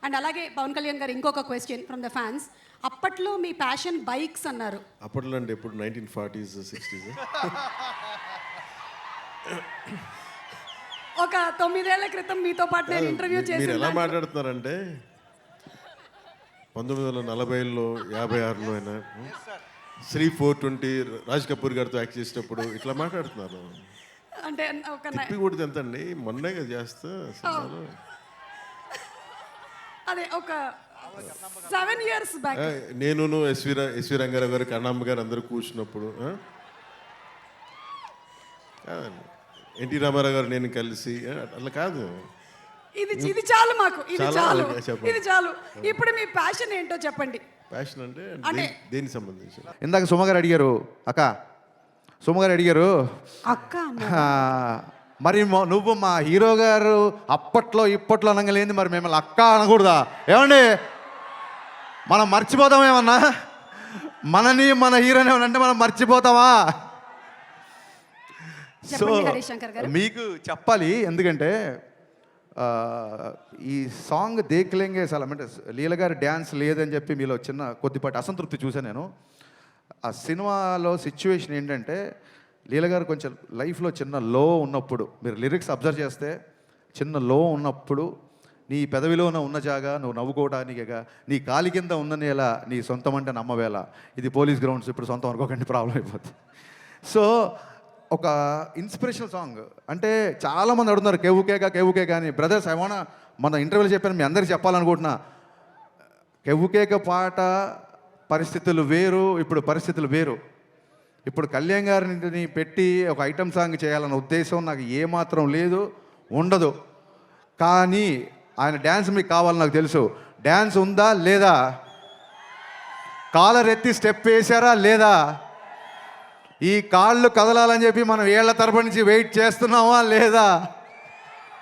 And అలాగే పవన్ కళ్యాణ్ గారు ఇంకొక క్వశ్చన్ ఫ్రమ్ ద ఫ్యాన్స్. అప్పట్లో మీ ప్యాషన్ బైక్స్ అన్నారు. అప్పట్లో అంటే ఎప్పుడు 1940s 60s ఒక 9 ఏళ్ల క్రితం మీతో పాటు నేను ఇంటర్వ్యూ మీరు చేసి ఎలా మాట్లాడుతున్నారంటే 1940లో 56లో అయినా శ్రీ 420 రాజ్ కపూర్ గారితో యాక్ట్ చేసినప్పుడు ఇట్లా మాట్లాడుతున్నారు. అంటే ఒక తిప్పి కొడితే ఎంత అండి, మొన్నే కదా చేస్తా సినిమాలో. అదే ఒక 7 years బ్యాక్ నేను ఎస్వి రంగారావు గారు, కన్నాంబ గారు అందరూ కూర్చున్నప్పుడు ఎన్టీ రామారావు గారు నేను కలిసి అట్లా కాదు. ఇది చాలు మాకు, ఇది చాలు, చెప్పండి. ఇది చాలు. ఇప్పుడు మీ ప్యాషన్ ఏంటో చెప్పండి. ప్యాషన్ అంటే దేనికి సంబంధించి? ఇందాక సుమగారు అడిగారు, సుమగారు అడిగారు అక్క మరి నువ్వు మా హీరో గారు అప్పట్లో ఇప్పట్లో అనగలేంది, మరి మిమ్మల్ని అక్క అనకూడదా? ఏమండి, మనం మర్చిపోతాం ఏమన్నా? మనని మన హీరోని ఏమన్నా మనం మర్చిపోతామా? సో మీకు చెప్పాలి, ఎందుకంటే ఈ సాంగ్ దేఖ్లేంగే సలం అంటే లీల గారి డ్యాన్స్ లేదని చెప్పి మీలో చిన్న కొద్దిపాటి అసంతృప్తి చూసాను నేను. ఆ సినిమాలో సిచ్యువేషన్ ఏంటంటే లీల గారు కొంచెం లైఫ్లో చిన్న లో ఉన్నప్పుడు, మీరు లిరిక్స్ అబ్జర్వ్ చేస్తే చిన్న లో ఉన్నప్పుడు నీ పెదవిలోన ఉన్న జాగా నువ్వు నవ్వుకోవడానికేగా, నీ కాలి కింద ఉన్ననేల నీ సొంతం అంటే నమ్మవేళ. ఇది పోలీస్ గ్రౌండ్స్, ఇప్పుడు సొంతం అనుకోకండి, ప్రాబ్లం అయిపోతుంది. సో ఒక ఇన్స్పిరేషనల్ సాంగ్. అంటే చాలామంది అడుగుతున్నారు కేవుకేక అని. బ్రదర్స్, ఏమన్నా మన ఇంటర్వ్యూలో చెప్పాను, మీ అందరికీ చెప్పాలనుకుంటున్నా. కేవుకేక పాట పరిస్థితులు వేరు, ఇప్పుడు పరిస్థితులు వేరు. ఇప్పుడు కళ్యాణ్ గారిని పెట్టి ఒక ఐటమ్ సాంగ్ చేయాలన్న ఉద్దేశం నాకు ఏమాత్రం లేదు, ఉండదు. కానీ ఆయన డ్యాన్స్ మీకు కావాలని నాకు తెలుసు. డ్యాన్స్ ఉందా లేదా? కాలర్ ఎత్తి స్టెప్ వేశారా లేదా? ఈ కాళ్ళు కదలాలని చెప్పి మనం ఏళ్ల తరపు నుంచి వెయిట్ చేస్తున్నామా లేదా?